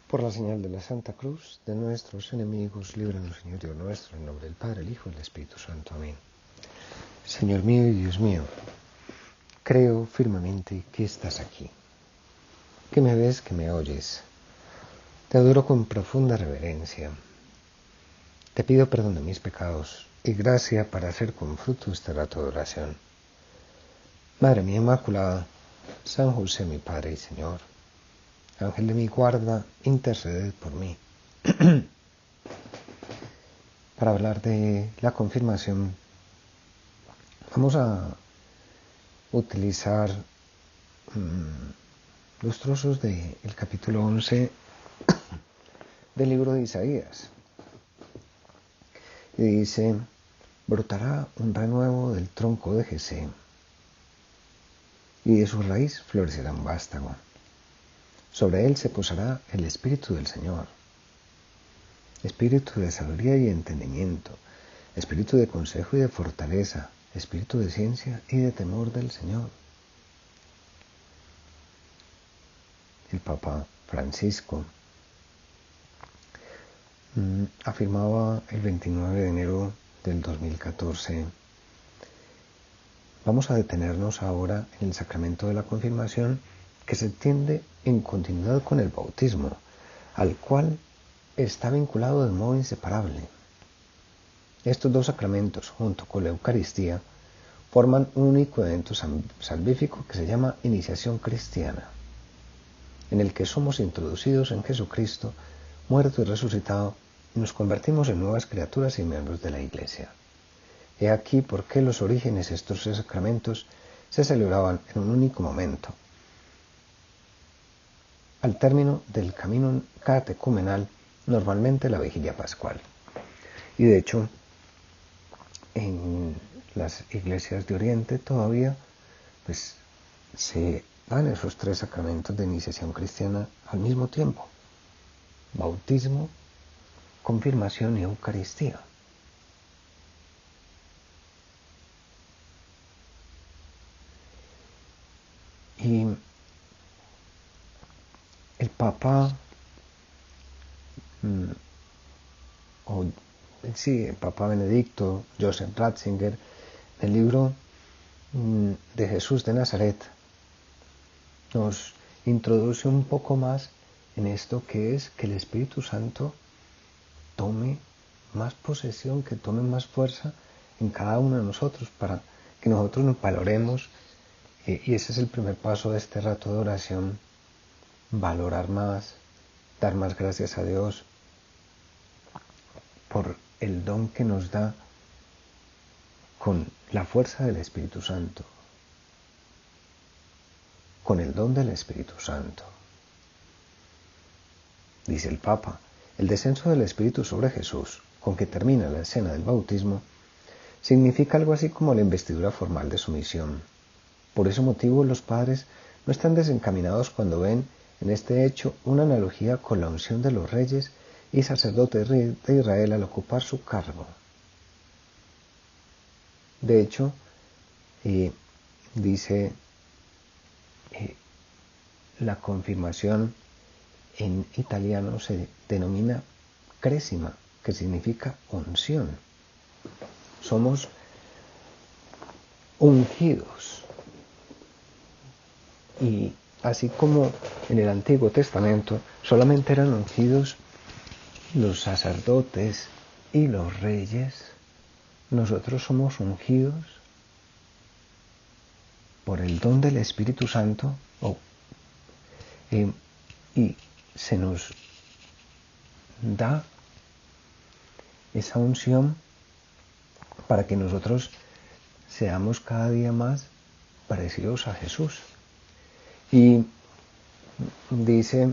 Por la señal de la Santa Cruz de nuestros enemigos, líbranos, Señor Dios nuestro, en nombre del Padre, el Hijo y el Espíritu Santo. Amén. Señor mío y Dios mío, creo firmemente que estás aquí, que me ves, que me oyes. Te adoro con profunda reverencia. Te pido perdón de mis pecados y gracia para hacer con fruto este rato de oración. Madre mía Inmaculada, San José mi Padre y Señor, Ángel de mi guarda, interceded por mí. Para hablar de la confirmación, vamos a utilizar los trozos del capítulo 11 del libro de Isaías. Y dice: brotará un renuevo del tronco de Jesé, y de su raíz florecerá un vástago. Sobre él se posará el Espíritu del Señor, Espíritu de sabiduría y entendimiento, Espíritu de consejo y de fortaleza, Espíritu de ciencia y de temor del Señor. El Papa Francisco afirmaba el 29 de enero del 2014: vamos a detenernos ahora en el sacramento de la confirmación, que se entiende en continuidad con el bautismo, al cual está vinculado de modo inseparable. Estos dos sacramentos, junto con la Eucaristía, forman un único evento salvífico que se llama iniciación cristiana, en el que somos introducidos en Jesucristo, muerto y resucitado, y nos convertimos en nuevas criaturas y miembros de la Iglesia. He aquí por qué los orígenes de estos tres sacramentos se celebraban en un único momento, al término del camino catecumenal, normalmente la vigilia pascual. Y de hecho, en las iglesias de Oriente todavía se dan esos tres sacramentos de iniciación cristiana al mismo tiempo: bautismo, confirmación y Eucaristía. Y el Papa, el Papa Benedicto, Joseph Ratzinger, en el libro de Jesús de Nazaret, nos introduce un poco más en esto que es que el Espíritu Santo tome más posesión, que tome más fuerza en cada uno de nosotros, para que nosotros nos valoremos. Y ese es el primer paso de este rato de oración: valorar más, dar más gracias a Dios por el don que nos da con la fuerza del Espíritu Santo, con el don del Espíritu Santo. Dice el Papa: el descenso del Espíritu sobre Jesús, con que termina la escena del bautismo, significa algo así como la investidura formal de su misión. Por ese motivo, los padres no están desencaminados cuando ven en este hecho una analogía con la unción de los reyes y sacerdotes de Israel al ocupar su cargo. De hecho, dice, la confirmación en italiano se denomina cresima, que significa unción. Somos ungidos. Y así como en el Antiguo Testamento solamente eran ungidos los sacerdotes y los reyes, nosotros somos ungidos por el don del Espíritu Santo, y se nos da esa unción para que nosotros seamos cada día más parecidos a Jesús. Y dice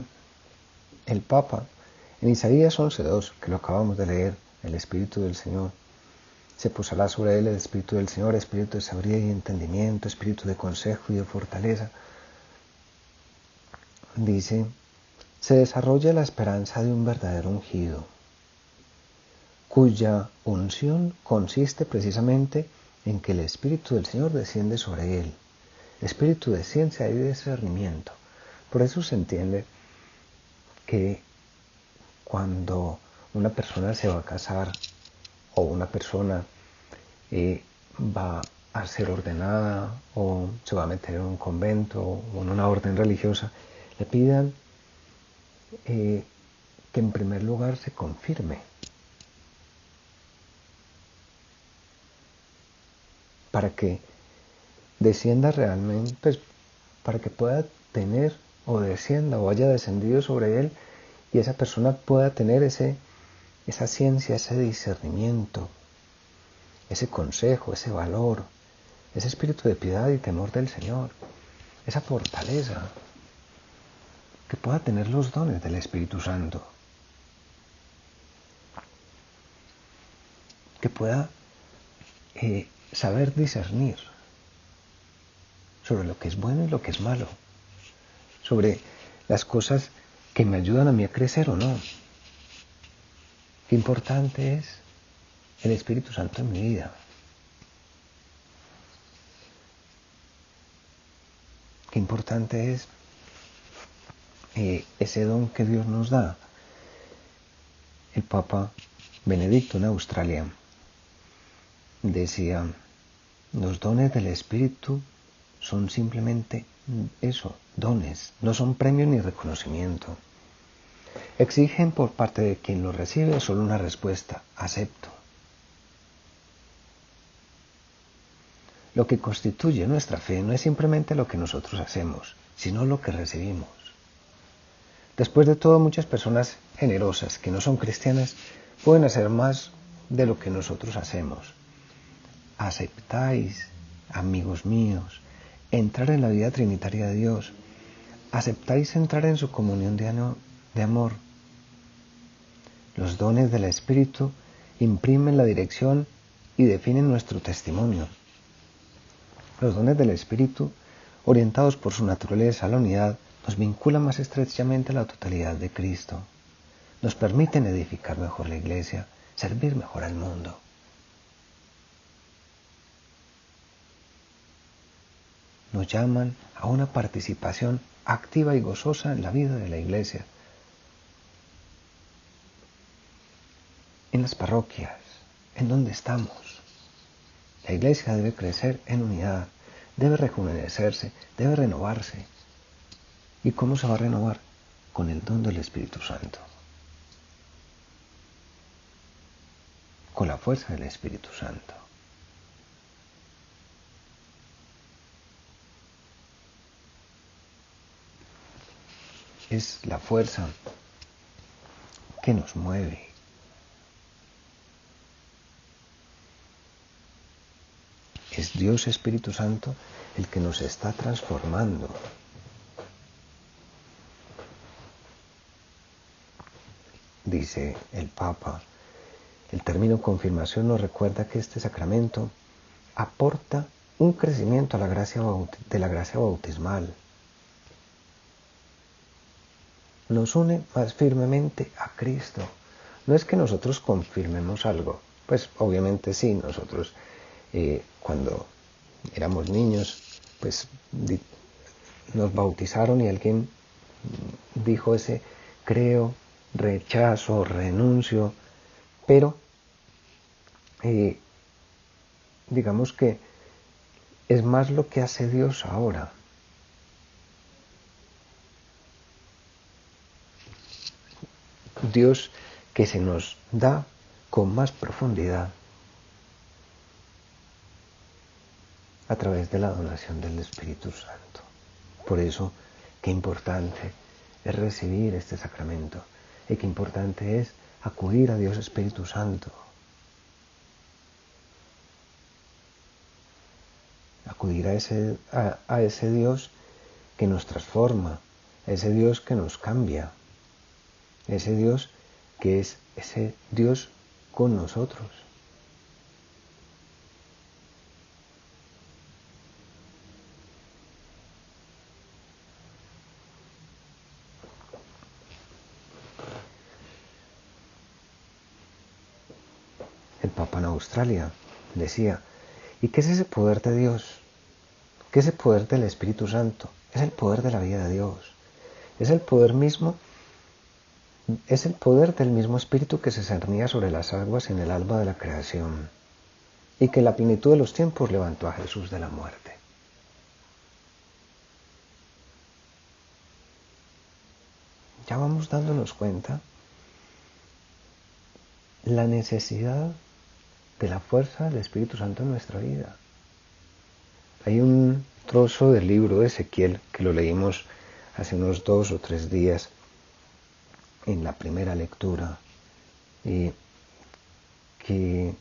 el Papa en Isaías 11:2, que lo acabamos de leer: el Espíritu del Señor se posará sobre él, el Espíritu del Señor, Espíritu de sabiduría y entendimiento, Espíritu de consejo y de fortaleza. Dice: se desarrolla la esperanza de un verdadero ungido, cuya unción consiste precisamente en que el Espíritu del Señor desciende sobre él, Espíritu de ciencia y de discernimiento. Por eso se entiende que cuando una persona se va a casar o una persona va a ser ordenada o se va a meter en un convento o en una orden religiosa, le pidan que en primer lugar se confirme para que descienda realmente, pues, para que pueda tener o descienda o haya descendido sobre él y esa persona pueda tener esa ciencia, ese discernimiento, ese consejo, ese valor, ese espíritu de piedad y temor del Señor, esa fortaleza, que pueda tener los dones del Espíritu Santo, que pueda saber discernir sobre lo que es bueno y lo que es malo, sobre las cosas que me ayudan a mí a crecer o no. Qué importante es el Espíritu Santo en mi vida. Qué importante es ese don que Dios nos da. El Papa Benedicto en Australia decía, los dones del Espíritu son simplemente eso, dones, no son premios ni reconocimiento. Exigen por parte de quien los recibe solo una respuesta, acepto. Lo que constituye nuestra fe no es simplemente lo que nosotros hacemos, sino lo que recibimos. Después de todo, muchas personas generosas que no son cristianas pueden hacer más de lo que nosotros hacemos. ¿Aceptáis, amigos míos, entrar en la vida trinitaria de Dios? ¿Aceptáis entrar en su comunión de amor? Los dones del Espíritu imprimen la dirección y definen nuestro testimonio. Los dones del Espíritu, orientados por su naturaleza a la unidad, nos vinculan más estrechamente a la totalidad de Cristo. Nos permiten edificar mejor la Iglesia, servir mejor al mundo. Nos llaman a una participación activa y gozosa en la vida de la Iglesia. En las parroquias, en donde estamos. La Iglesia debe crecer en unidad, debe rejuvenecerse, debe renovarse. ¿Y cómo se va a renovar? Con el don del Espíritu Santo. Con la fuerza del Espíritu Santo. Es la fuerza que nos mueve. Es Dios Espíritu Santo el que nos está transformando. Dice el Papa, el término confirmación nos recuerda que este sacramento aporta un crecimiento a la gracia bautismal. Nos une más firmemente a Cristo. No es que nosotros confirmemos algo, pues obviamente sí, nosotros cuando éramos niños, pues nos bautizaron y alguien dijo ese creo, rechazo, renuncio, pero digamos que es más lo que hace Dios ahora. Dios que se nos da con más profundidad a través de la donación del Espíritu Santo. Por eso, qué importante es recibir este sacramento y qué importante es acudir a Dios Espíritu Santo. Acudir a ese Dios que nos transforma, a ese Dios que nos cambia, a ese Dios que es ese Dios con nosotros. El Papa en Australia decía, ¿y qué es ese poder de Dios? ¿Qué es el poder del Espíritu Santo? Es el poder de la vida de Dios. Es el poder mismo Es el poder del mismo Espíritu que se cernía sobre las aguas en el alba de la creación y que en la plenitud de los tiempos levantó a Jesús de la muerte. Ya vamos dándonos cuenta la necesidad de la fuerza del Espíritu Santo en nuestra vida. Hay un trozo del libro de Ezequiel que lo leímos hace unos 2 o 3 días en la primera lectura y que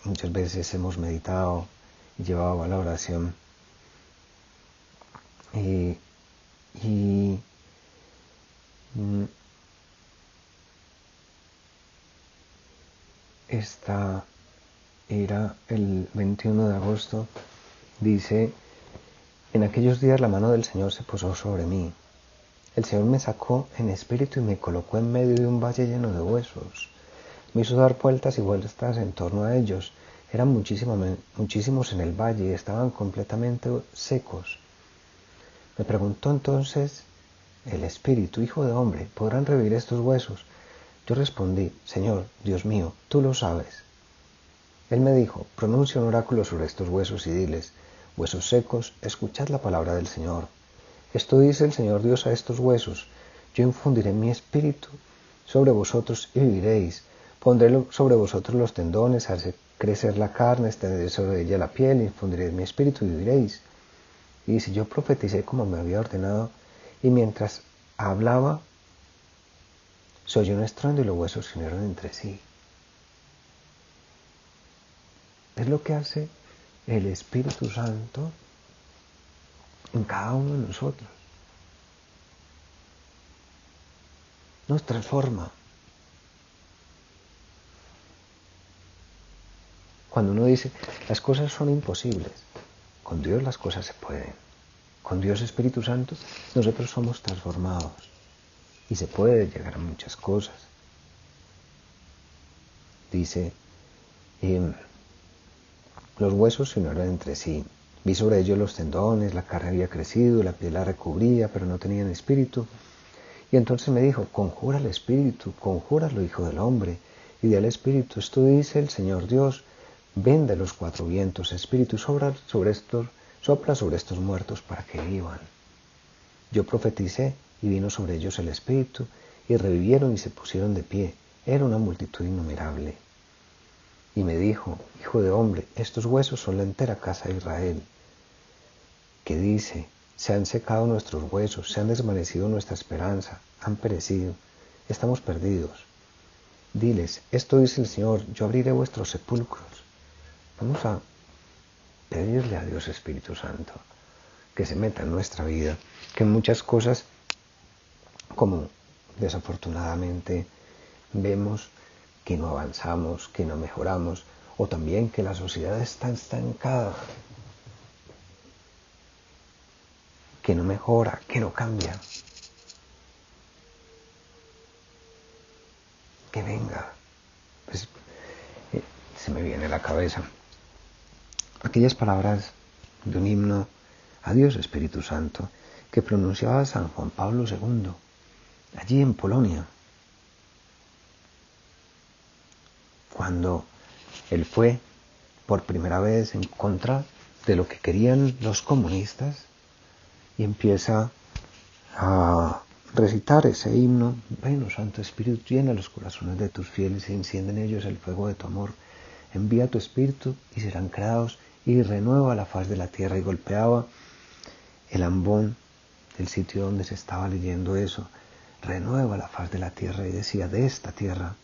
muchas veces hemos meditado y llevado a la oración y esta era el 21 de agosto, dice: en aquellos días la mano del Señor se posó sobre mí. El Señor me sacó en espíritu y me colocó en medio de un valle lleno de huesos. Me hizo dar vueltas y vueltas en torno a ellos. Eran muchísimos en el valle y estaban completamente secos. Me preguntó entonces el Espíritu: Hijo de hombre, ¿podrán revivir estos huesos? Yo respondí: Señor, Dios mío, tú lo sabes. Él me dijo: pronuncia un oráculo sobre estos huesos y diles: huesos secos, escuchad la palabra del Señor. Esto dice el Señor Dios a estos huesos: yo infundiré mi espíritu sobre vosotros y viviréis. Pondré sobre vosotros los tendones, haré crecer la carne, extenderé sobre ella la piel, infundiré mi espíritu y viviréis. Y dice: yo profeticé como me había ordenado, y mientras hablaba, se oyó un estruendo y los huesos se unieron entre sí. Es lo que hace el Espíritu Santo en cada uno de nosotros. Nos transforma. Cuando uno dice, las cosas son imposibles, con Dios las cosas se pueden. Con Dios Espíritu Santo nosotros somos transformados y se puede llegar a muchas cosas. Dice, los huesos se unieron entre sí. Vi sobre ellos los tendones, la carne había crecido, la piel la recubría, pero no tenían espíritu. Y entonces me dijo: conjura al espíritu, conjúralo, hijo del hombre, y di al espíritu: esto dice el Señor Dios: ven de los 4 vientos, espíritu, sopla sobre estos muertos para que vivan. Yo profeticé y vino sobre ellos el espíritu, y revivieron y se pusieron de pie. Era una multitud innumerable. Y me dijo: hijo de hombre, estos huesos son la entera casa de Israel. Que dice: se han secado nuestros huesos, se han desvanecido nuestra esperanza, han perecido, estamos perdidos. Diles: esto dice el Señor: yo abriré vuestros sepulcros. Vamos a pedirle a Dios Espíritu Santo que se meta en nuestra vida, que en muchas cosas, como desafortunadamente vemos, que no avanzamos, que no mejoramos, o también que la sociedad está estancada, que no mejora, que no cambia. Que venga. Pues, se me viene a la cabeza aquellas palabras de un himno a Dios Espíritu Santo que pronunciaba San Juan Pablo II, allí en Polonia, cuando él fue por primera vez en contra de lo que querían los comunistas y empieza a recitar ese himno: ven, oh Santo Espíritu, llena los corazones de tus fieles y enciende en ellos el fuego de tu amor. Envía tu Espíritu y serán creados, y renueva la faz de la tierra. Y golpeaba el ambón del sitio donde se estaba leyendo eso: renueva la faz de la tierra, y decía: de esta tierra,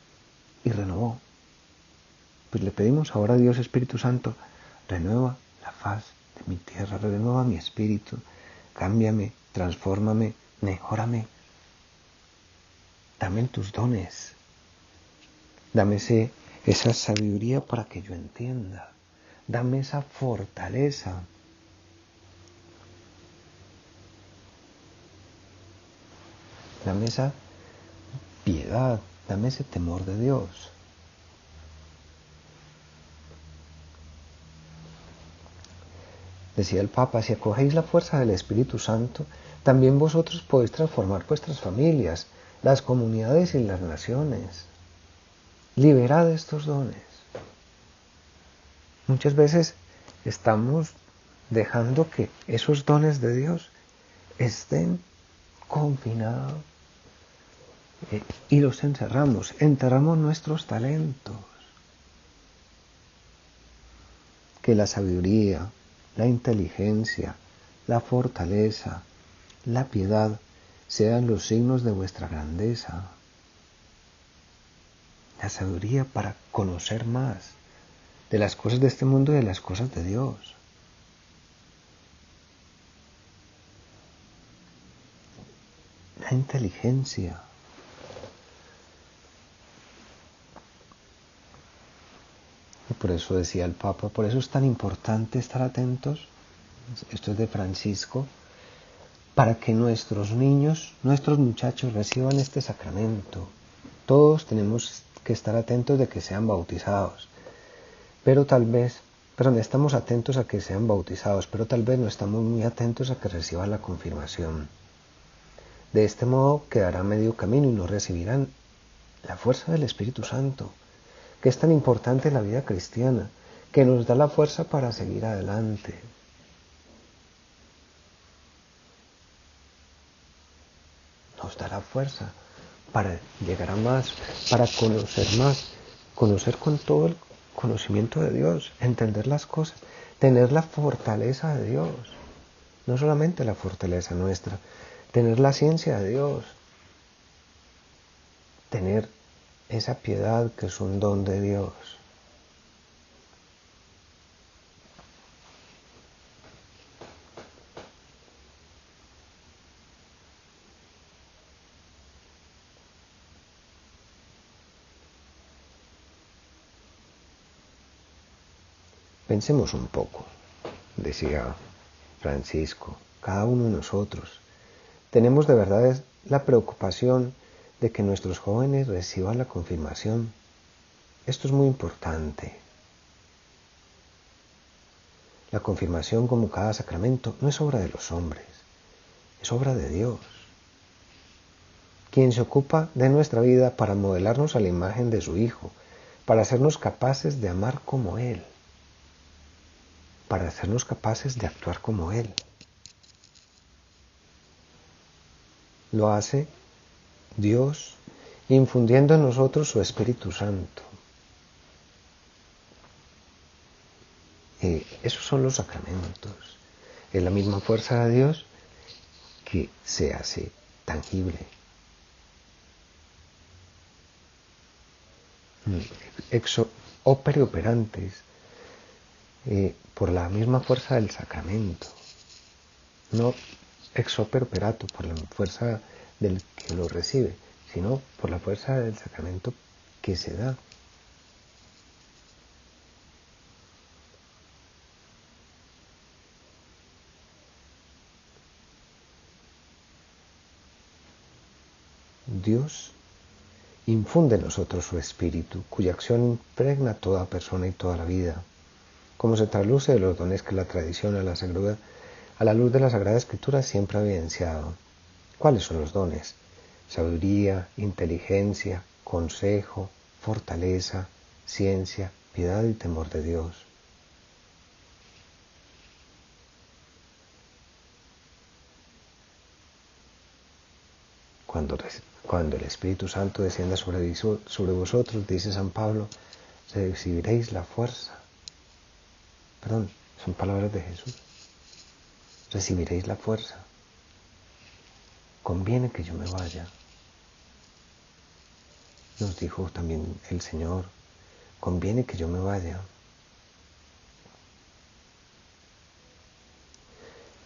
y renovó. Pues le pedimos ahora a Dios Espíritu Santo: renueva la faz de mi tierra, renueva mi espíritu, cámbiame, transfórmame, mejórame, dame tus dones, dame esa sabiduría para que yo entienda, dame esa fortaleza. Dame esa piedad, dame ese temor de Dios. Decía el Papa: si acogéis la fuerza del Espíritu Santo, también vosotros podéis transformar vuestras familias. las comunidades y las naciones. Liberad estos dones. Muchas veces estamos dejando que esos dones de Dios estén confinados y los enterramos nuestros talentos. Que la sabiduría, la inteligencia, la fortaleza, la piedad sean los signos de vuestra grandeza. La sabiduría para conocer más de las cosas de este mundo y de las cosas de Dios. La inteligencia. Y por eso decía el Papa, por eso es tan importante estar atentos, esto es de Francisco, para que nuestros niños, nuestros muchachos reciban este sacramento. Todos tenemos que estar atentos de que sean bautizados, pero tal vez, estamos atentos a que sean bautizados, pero tal vez no estamos muy atentos a que reciban la confirmación. De este modo quedará medio camino y no recibirán la fuerza del Espíritu Santo, que es tan importante en la vida cristiana, que nos da la fuerza para seguir adelante. Nos da la fuerza para llegar a más, para conocer con todo el conocimiento de Dios, entender las cosas, tener la fortaleza de Dios, no solamente la fortaleza nuestra, tener la ciencia de Dios, tener esa piedad que es un don de Dios. Pensemos un poco, decía Francisco, cada uno de nosotros. Tenemos de verdad la preocupación de que nuestros jóvenes reciban la confirmación. Esto es muy importante. La confirmación, como cada sacramento, no es obra de los hombres, es obra de Dios, quien se ocupa de nuestra vida para modelarnos a la imagen de su Hijo, para hacernos capaces de amar como Él, para hacernos capaces de actuar como Él. Lo hace Dios infundiendo en nosotros su Espíritu Santo. Esos son los sacramentos. Es la misma fuerza de Dios que se hace tangible. Ex opere operantes, por la misma fuerza del sacramento. No ex opere operato, por la fuerza del que lo recibe, sino por la fuerza del sacramento que se da. Dios infunde en nosotros su espíritu, cuya acción impregna toda persona y toda la vida, como se traduce de los dones que la tradición a la luz de la Sagrada Escritura siempre ha evidenciado. ¿Cuáles son los dones? Sabiduría, inteligencia, consejo, fortaleza, ciencia, piedad y temor de Dios. Cuando el Espíritu Santo descienda sobre vosotros, dice San Pablo, recibiréis la fuerza. Perdón, son palabras de Jesús. Recibiréis la fuerza. Conviene que yo me vaya. Nos dijo también el Señor, conviene que yo me vaya.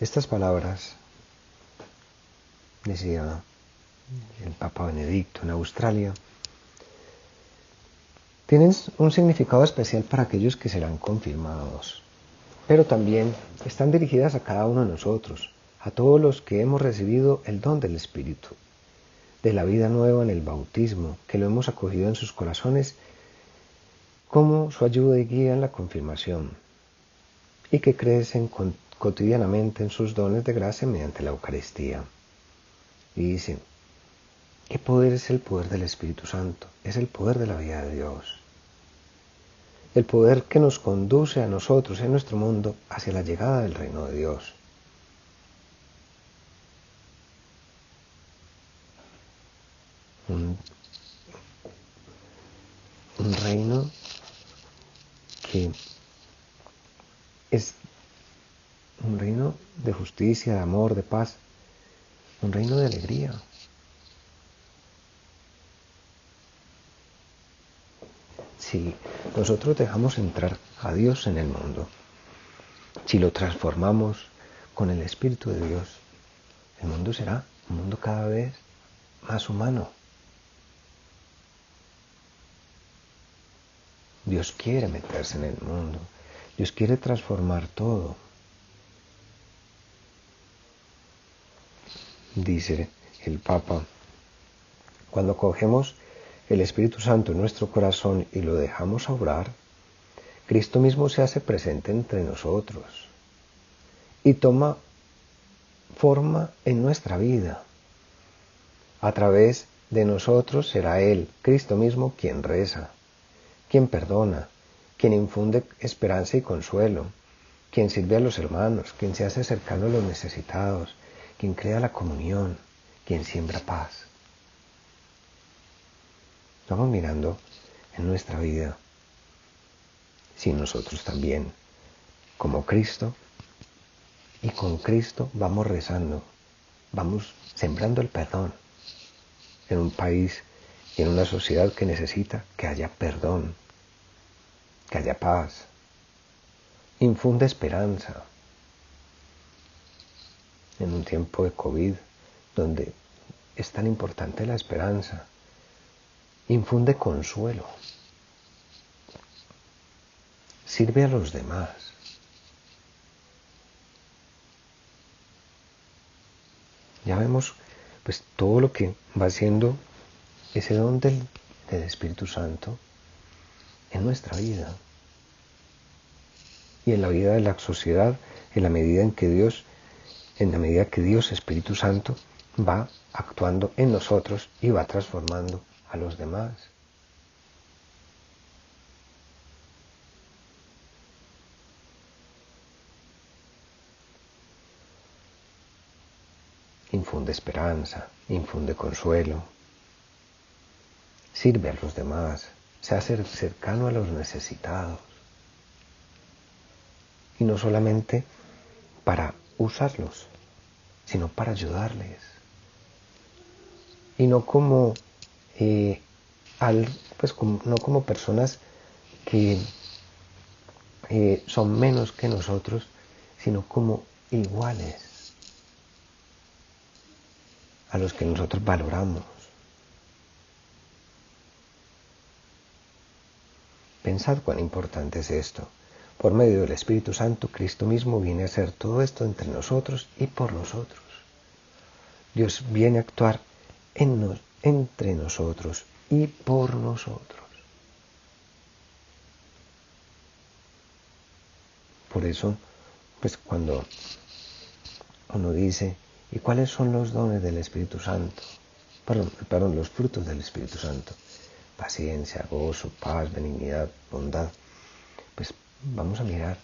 Estas palabras, decía el Papa Benedicto en Australia, tienen un significado especial para aquellos que serán confirmados, pero también están dirigidas a cada uno de nosotros, a todos los que hemos recibido el don del Espíritu, de la vida nueva en el bautismo, que lo hemos acogido en sus corazones como su ayuda y guía en la confirmación, y que crecen cotidianamente en sus dones de gracia mediante la Eucaristía. Y dice ¿Qué poder es el poder del Espíritu Santo? Es el poder de la vida de Dios. El poder que nos conduce a nosotros en nuestro mundo hacia la llegada del reino de Dios. Un reino que es un reino de justicia, de amor, de paz, un reino de alegría. Si nosotros dejamos entrar a Dios en el mundo, si lo transformamos con el Espíritu de Dios, el mundo será un mundo cada vez más humano. Dios quiere meterse en el mundo. Dios quiere transformar todo. Dice el Papa, cuando cogemos el Espíritu Santo en nuestro corazón y lo dejamos obrar, Cristo mismo se hace presente entre nosotros y toma forma en nuestra vida. A través de nosotros será Él, Cristo mismo, quien reza, quien perdona, quien infunde esperanza y consuelo, quien sirve a los hermanos, quien se hace cercano a los necesitados, quien crea la comunión, quien siembra paz. Vamos mirando en nuestra vida si nosotros también, como Cristo, y con Cristo vamos rezando, vamos sembrando el perdón en un país y en una sociedad que necesita que haya perdón, que haya paz. Infunde esperanza en un tiempo de COVID donde es tan importante la esperanza. Infunde consuelo. Sirve a los demás. Ya vemos pues todo lo que va haciendo ese don del Espíritu Santo en nuestra vida y en la vida de la sociedad, en la medida que Dios, Espíritu Santo, va actuando en nosotros y va transformando a los demás. Infunde esperanza, infunde consuelo, sirve a los demás, se hace cercano a los necesitados. Y no solamente para usarlos, sino para ayudarles. Y no como, no como personas que son menos que nosotros, sino como iguales a los que nosotros valoramos. Pensad cuán importante es esto. Por medio del Espíritu Santo, Cristo mismo viene a hacer todo esto entre nosotros y por nosotros. Dios viene a actuar entre nosotros y por nosotros. Por eso, pues cuando uno dice, ¿y cuáles son los dones del Espíritu Santo? Perdón, los frutos del Espíritu Santo. Paciencia, gozo, paz, benignidad, bondad. Pues vamos a mirar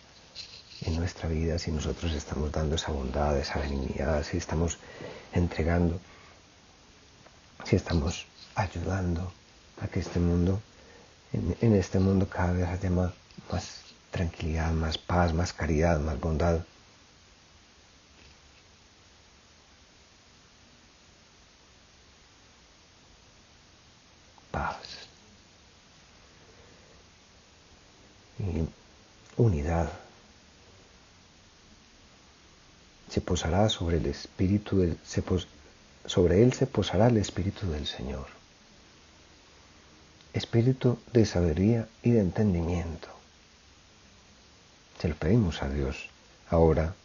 en nuestra vida si nosotros estamos dando esa bondad, esa benignidad, si estamos entregando, si estamos ayudando a que este mundo, en este mundo cada vez haya más tranquilidad, más paz, más caridad, más bondad. Paz y unidad. Se posará sobre el Espíritu sobre él se posará el Espíritu del Señor. Espíritu de sabiduría y de entendimiento. Se lo pedimos a Dios ahora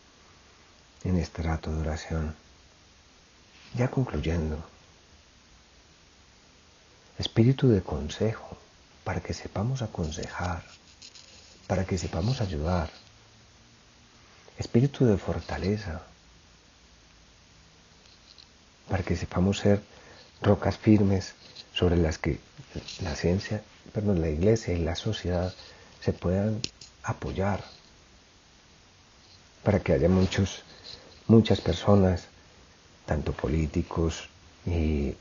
en este rato de oración. Ya concluyendo. Espíritu de consejo, para que sepamos aconsejar, para que sepamos ayudar. Espíritu de fortaleza, para que sepamos ser rocas firmes sobre las que la ciencia, perdón, la iglesia y la sociedad se puedan apoyar para que haya muchas personas, tanto políticos y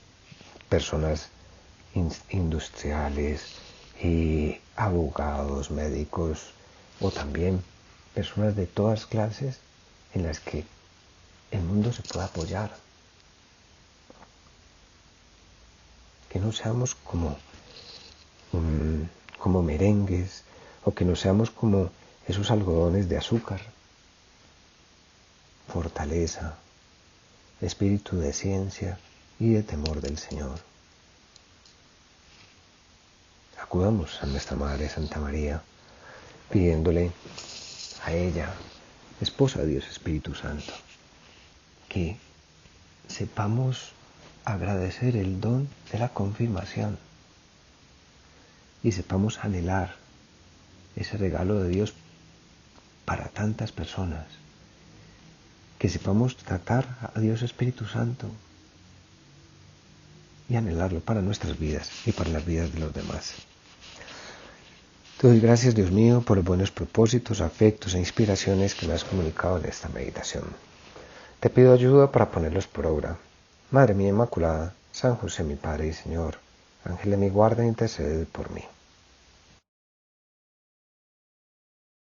personas industriales y abogados, médicos o también personas de todas clases en las que el mundo se pueda apoyar. Que no seamos como merengues o que no seamos como esos algodones de azúcar. Fortaleza, espíritu de ciencia y de temor del Señor. Acudamos a nuestra Madre Santa María, pidiéndole a ella, esposa de Dios Espíritu Santo, que sepamos agradecer el don de la confirmación y sepamos anhelar ese regalo de Dios para tantas personas, que sepamos tratar a Dios Espíritu Santo y anhelarlo para nuestras vidas y para las vidas de los demás. Te doy gracias, Dios mío, por los buenos propósitos, afectos e inspiraciones que me has comunicado en esta meditación. Te pido ayuda para ponerlos por obra. Madre mía Inmaculada, San José mi Padre y Señor, Ángel de mi guarda, intercede por mí.